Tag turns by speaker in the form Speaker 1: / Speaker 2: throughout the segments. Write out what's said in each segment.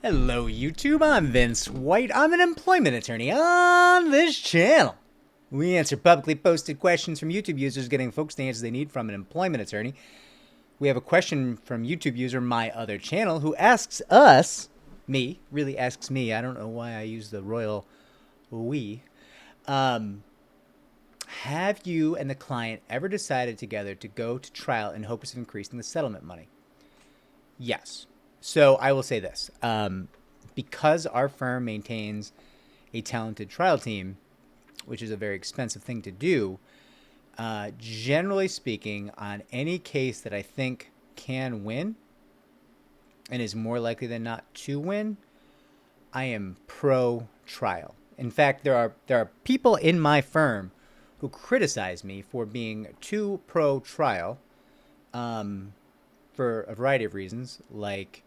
Speaker 1: Hello YouTube, I'm Vince White. I'm an employment attorney on this channel. We answer publicly posted questions from YouTube users, getting folks the answers they need from an employment attorney. We have a question from YouTube user, my other channel, who asks us, really asks me, I don't know why I use the royal we, have you and the client ever decided together to go to trial in hopes of increasing the settlement money? Yes. So I will say this, because our firm maintains a talented trial team, which is a very expensive thing to do, generally speaking, on any case that I think can win and is more likely than not to win, I am pro-trial. In fact, there are people in my firm who criticize me for being too pro-trial for a variety of reasons, like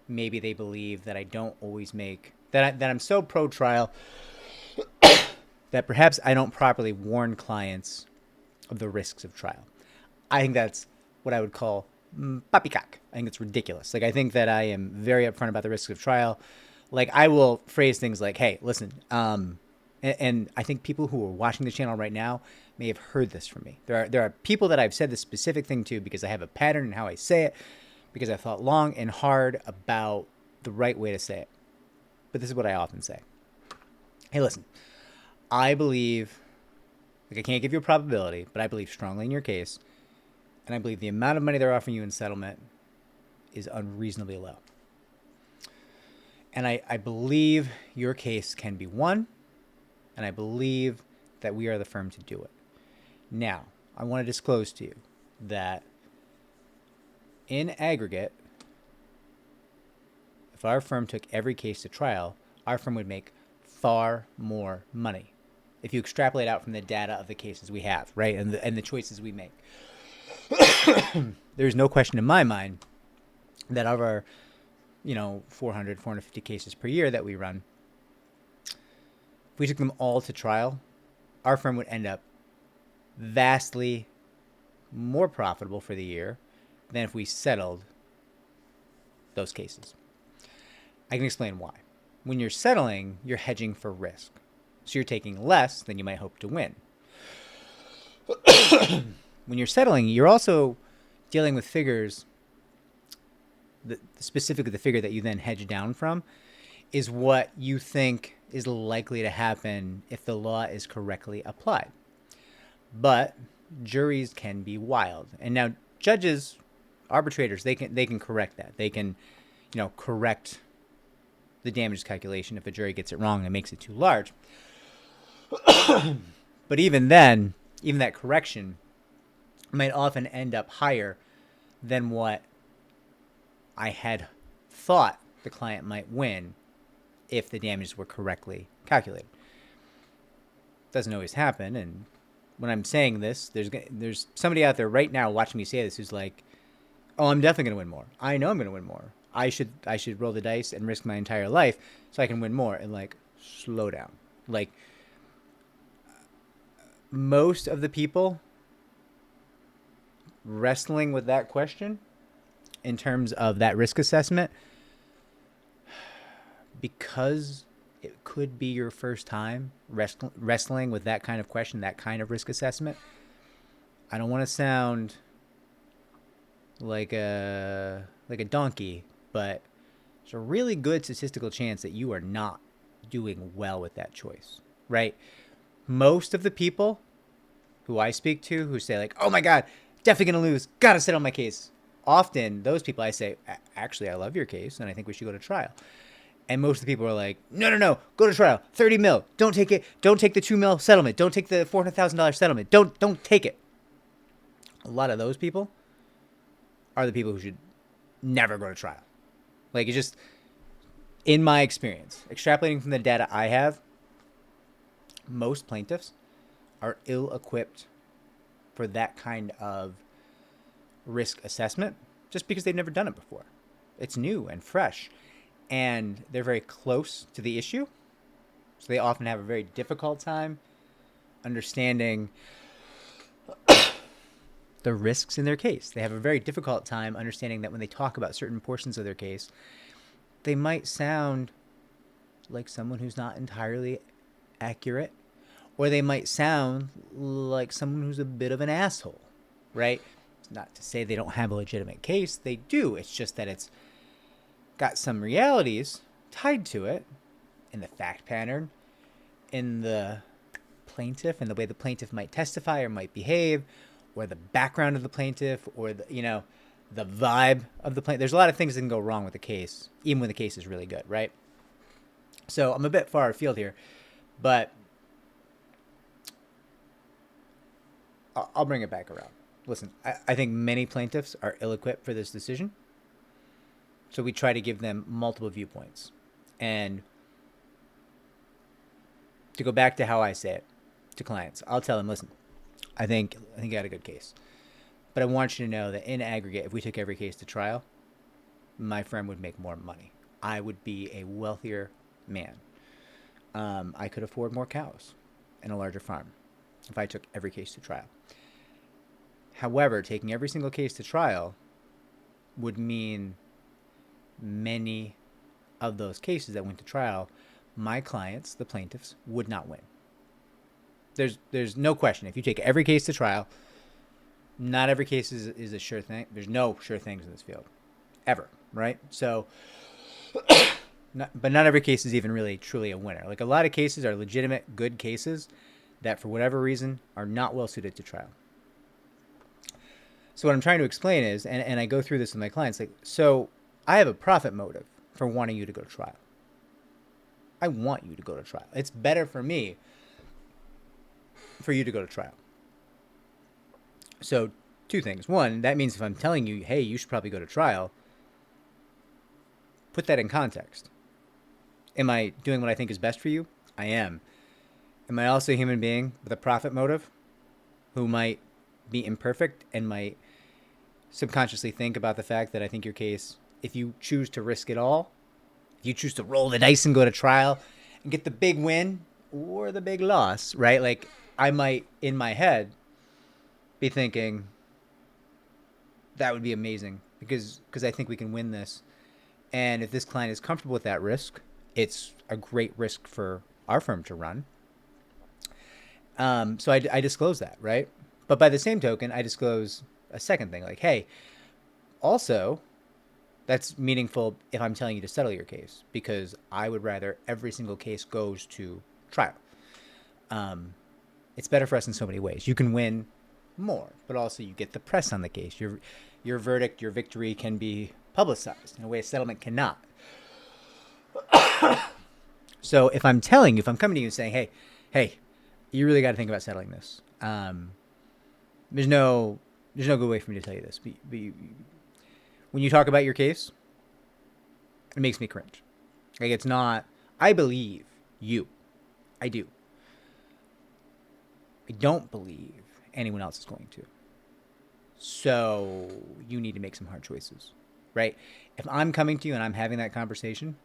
Speaker 1: maybe they believe that I don't always make that I'm so pro trial that perhaps I don't properly warn clients of the risks of trial. I think that's what I would call poppycock. I think it's ridiculous. Like, I think that I am very upfront about the risks of trial. Like, I will phrase things like, hey, listen, and I think people who are watching the channel right now may have heard this from me. There are people that I've said this specific thing to because I have a pattern in how I say it, because I've thought long and hard about the right way to say it. But this is what I often say. Hey, listen, I believe, like, I can't give you a probability, but I believe strongly in your case, and I believe the amount of money they're offering you in settlement is unreasonably low. And I believe your case can be won, and I believe that we are the firm to do it. Now, I want to disclose to you that in aggregate, if our firm took every case to trial, our firm would make far more money if you extrapolate out from the data of the cases we have, right, and the choices we make. There's no question in my mind that of our 400, 450 cases per year that we run, if we took them all to trial, our firm would end up vastly more profitable for the year than if we settled those cases. I can explain why. When you're settling, you're hedging for risk. So you're taking less than you might hope to win. When you're settling, you're also dealing with figures. Specifically, the figure that you then hedge down from is what you think is likely to happen if the law is correctly applied. But juries can be wild. And now judges, arbitrators, they can correct that. They can, correct the damages calculation if a jury gets it wrong and makes it too large. But even then, even that correction might often end up higher than what I had thought the client might win if the damages were correctly calculated. Doesn't always happen, and when I'm saying this, there's somebody out there right now watching me say this who's like, oh, I'm definitely going to win more. I know I'm going to win more. I should roll the dice and risk my entire life so I can win more. And, like, slow down. Like, most of the people wrestling with that question in terms of that risk assessment, because it could be your first time wrestling with that kind of question, that kind of risk assessment, I don't want to sound like a donkey, but there's a really good statistical chance that you are not doing well with that choice, right? Most of the people who I speak to who say, like, oh my God, definitely going to lose, got to settle my case. Often those people I say, actually, I love your case and I think we should go to trial. And most of the people are like, no, go to trial, 30 mil, don't take it. Don't take the 2 mil settlement. Don't take the $400,000 settlement. Don't take it. A lot of those people are the people who should never go to trial. Like, it's just, in my experience, extrapolating from the data I have, most plaintiffs are ill-equipped for that kind of risk assessment just because they've never done it before. It's new and fresh, and they're very close to the issue, so they often have a very difficult time understanding the risks in their case. They have a very difficult time understanding that when they talk about certain portions of their case, they might sound like someone who's not entirely accurate, or they might sound like someone who's a bit of an asshole, right? It's not to say they don't have a legitimate case. They do. It's just that it's got some realities tied to it in the fact pattern, in the plaintiff, and the way the plaintiff might testify or might behave, or the background of the plaintiff, or the vibe of the plaintiff. There's a lot of things that can go wrong with the case, even when the case is really good, right? So I'm a bit far afield here, but I'll bring it back around. Listen, I think many plaintiffs are ill-equipped for this decision, so we try to give them multiple viewpoints. And to go back to how I say it to clients, I'll tell them, listen, I think you got a good case, but I want you to know that in aggregate, if we took every case to trial, my firm would make more money. I would be a wealthier man. I could afford more cows and a larger farm if I took every case to trial. However, taking every single case to trial would mean many of those cases that went to trial, my clients, the plaintiffs, would not win. There's no question. If you take every case to trial, not every case is a sure thing. There's no sure things in this field, ever, right? So, but not every case is even really truly a winner. Like, a lot of cases are legitimate, good cases that for whatever reason are not well suited to trial. So what I'm trying to explain is, and I go through this with my clients, like, so I have a profit motive for wanting you to go to trial. I want you to go to trial. It's better for me for you to go to trial. So two things. One, that means if I'm telling you, hey, you should probably go to trial, put that in context. Am I doing what I think is best for you? I am. Am I also a human being with a profit motive who might be imperfect and might subconsciously think about the fact that I think your case, if you choose to risk it all, if you choose to roll the dice and go to trial and get the big win or the big loss, right? Like, I might, in my head, be thinking that would be amazing because I think we can win this. And if this client is comfortable with that risk, it's a great risk for our firm to run. So I disclose that, right? But by the same token, I disclose a second thing, like, hey, also, that's meaningful if I'm telling you to settle your case, because I would rather every single case goes to trial. It's better for us in so many ways. You can win more, but also you get the press on the case. Your verdict, your victory can be publicized in a way a settlement cannot. So if I'm telling you, if I'm coming to you and saying, hey, you really got to think about settling this. There's no good way for me to tell you this. But when you talk about your case, it makes me cringe. Like, it's not, I believe you. I do. I don't believe anyone else is going to. So you need to make some hard choices, right? If I'm coming to you and I'm having that conversation,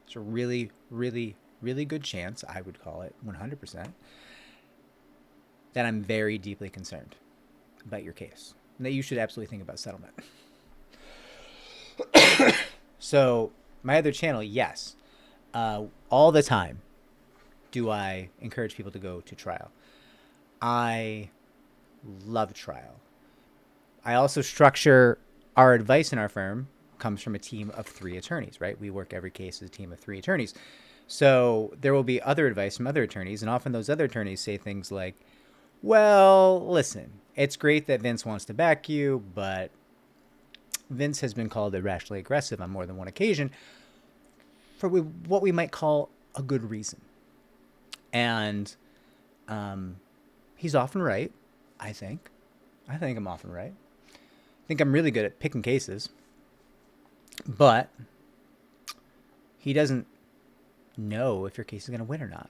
Speaker 1: it's a really, really, really good chance, I would call it 100%, that I'm very deeply concerned about your case and that you should absolutely think about settlement. So my other channel, yes, all the time do I encourage people to go to trial. I love trial. I also structure our advice in our firm comes from a team of 3 attorneys, right? We work every case as a team of 3 attorneys. So there will be other advice from other attorneys, and often those other attorneys say things like, well, listen, it's great that Vince wants to back you, but Vince has been called irrationally aggressive on more than one occasion for what we might call a good reason. And he's often right, I think. I think I'm often right. I think I'm really good at picking cases. But he doesn't know if your case is going to win or not.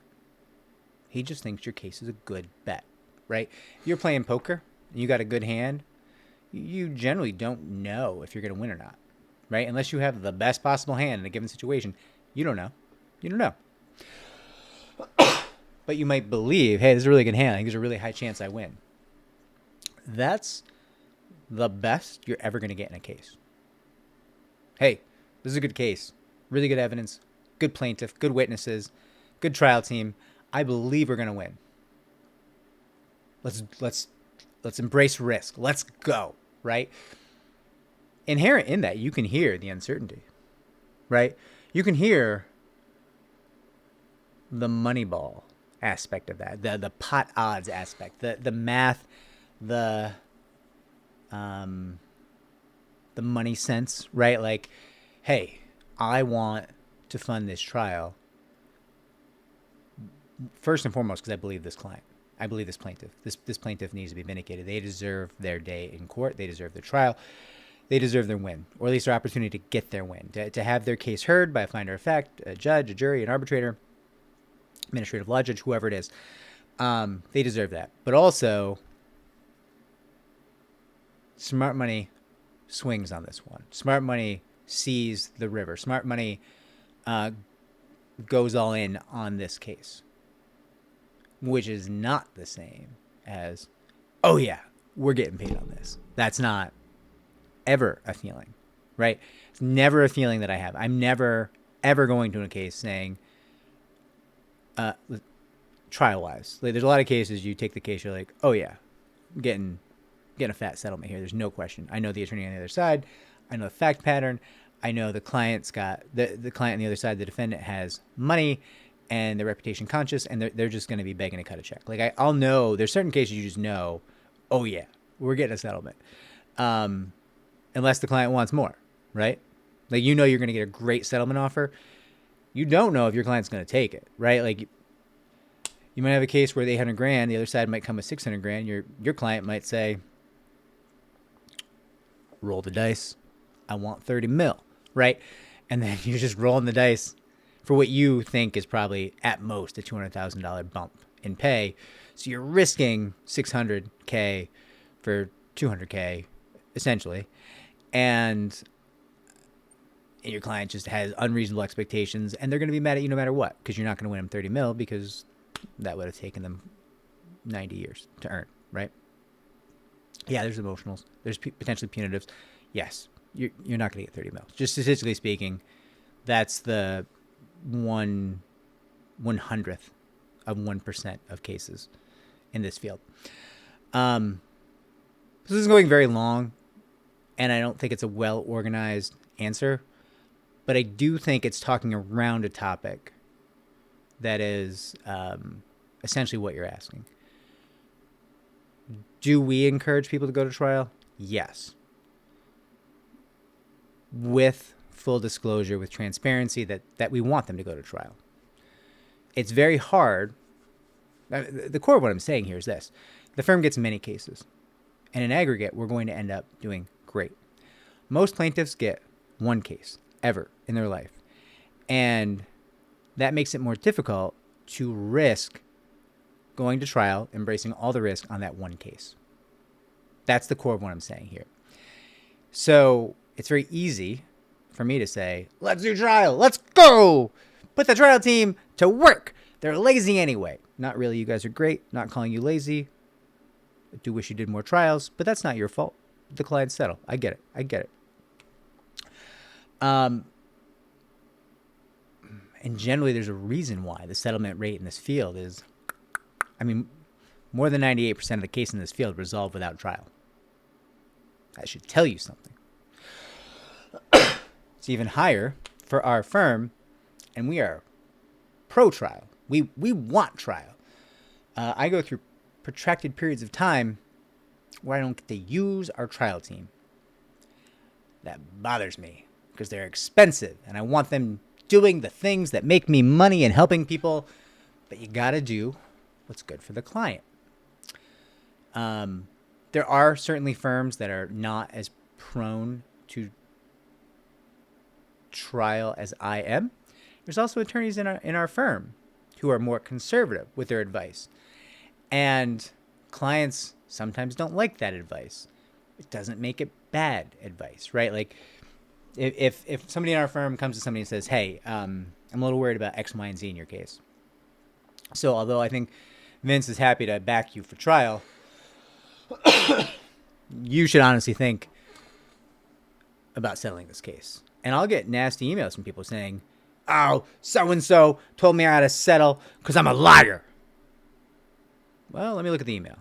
Speaker 1: He just thinks your case is a good bet, right? If you're playing poker and you got a good hand, you generally don't know if you're going to win or not, right? Unless you have the best possible hand in a given situation, you don't know. You don't know. But you might believe, hey, this is a really good hand. I think there's a really high chance I win. That's the best you're ever going to get in a case. hey, this is a good case, really good evidence, good plaintiff, good witnesses, good trial team. I believe we're going to win. Let's embrace risk. Let's go, right? Inherent in that, you can hear the uncertainty, right? You can hear the Moneyball aspect of that, the pot odds aspect, the math, the money sense, right? Like, hey, I want to fund this trial first and foremost because I believe this client. I believe this plaintiff. This plaintiff needs to be vindicated. They deserve their day in court. They deserve their trial. They deserve their win, or at least their opportunity to get their win, to have their case heard by a finder of fact, a judge, a jury, an arbitrator, administrative law judge, whoever it is. They deserve that. But also, smart money swings on this one. Smart money sees the river. Smart money goes all in on this case, which is not the same as, oh yeah, we're getting paid on this. That's not ever a feeling, right? It's never a feeling that I have. I'm never, ever going to a case saying, trial-wise, like, there's a lot of cases you take the case, you're like, oh yeah, I'm getting a fat settlement here. There's no question. I know the attorney on the other side. I know the fact pattern. I know the client's got the client on the other side, the defendant has money and they're reputation conscious, and they're just going to be begging to cut a check. Like, I'll know there's certain cases you just know, oh yeah, we're getting a settlement. Unless the client wants more, right? Like, you know, you're going to get a great settlement offer. You don't know if your client's going to take it, right? Like, you might have a case where the $800,000, the other side might come with $600,000. Your client might say, roll the dice. I want 30 mil, right? And then you're just rolling the dice for what you think is probably at most a $200,000 bump in pay. So you're risking $600K for $200K, essentially. And your client just has unreasonable expectations, and they're going to be mad at you no matter what, because you're not going to win them 30 mil because that would have taken them 90 years to earn, right? Yeah, there's emotionals. There's potentially punitives. Yes, you're not going to get 30 mil. Just statistically speaking, that's the 1/100th of 1% of cases in this field. This is going very long, and I don't think it's a well-organized answer, but I do think it's talking around a topic that is essentially what you're asking. Do we encourage people to go to trial? Yes. With full disclosure, with transparency that we want them to go to trial. It's very hard. The core of what I'm saying here is this. The firm gets many cases, and in aggregate, we're going to end up doing great. Most plaintiffs get one case ever in their life, and that makes it more difficult to risk going to trial, embracing all the risk on that one case. That's the core of what I'm saying here. So it's very easy for me to say, let's do trial. Let's go. Put the trial team to work. They're lazy anyway. Not really. You guys are great. Not calling you lazy. I do wish you did more trials, but that's not your fault. The client settle. I get it. And generally there's a reason why the settlement rate in this field is, more than 98% of the cases in this field resolve without trial. That should tell you something. It's even higher for our firm, and we are pro-trial. We want trial. I go through protracted periods of time where I don't get to use our trial team. That bothers me because they're expensive, and I want them doing the things that make me money and helping people, but you got to do what's good for the client. There are certainly firms that are not as prone to trial as I am. There's also attorneys in our firm who are more conservative with their advice, and clients sometimes don't like that advice. It doesn't make it bad advice, right? Like if somebody in our firm comes to somebody and says, hey, I'm a little worried about X, Y, and Z in your case. So although I think Vince is happy to back you for trial, you should honestly think about settling this case. And I'll get nasty emails from people saying, oh, so-and-so told me I had to settle because I'm a liar. Well, let me look at the email.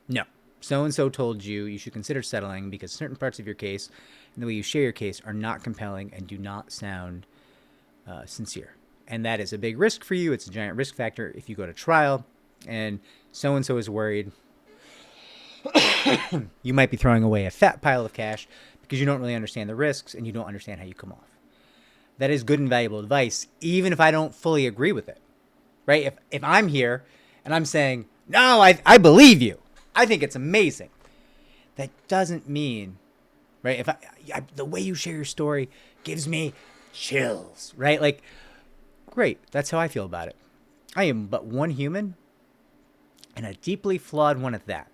Speaker 1: No. So-and-so told you you should consider settling because certain parts of your case and the way you share your case are not compelling and do not sound sincere. And that is a big risk for you. It's a giant risk factor if you go to trial and so-and-so is worried you might be throwing away a fat pile of cash because you don't really understand the risks and you don't understand how you come off. That is good and valuable advice, even if I don't fully agree with it, right? If I'm here and I'm saying, no, I believe you. I think it's amazing. That doesn't mean, right? If the way you share your story gives me chills, right? Like, great. That's how I feel about it. I am but one human and a deeply flawed one at that.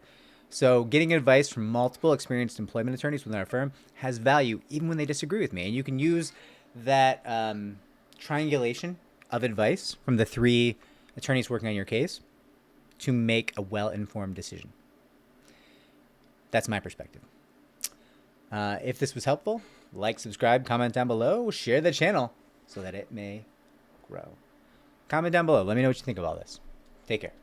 Speaker 1: So getting advice from multiple experienced employment attorneys within our firm has value even when they disagree with me. And you can use that triangulation of advice from the 3 attorneys working on your case to make a well-informed decision. That's my perspective. If this was helpful, like, subscribe, comment down below, share the channel so that it may grow. Comment down below. Let me know what you think of all this. Take care.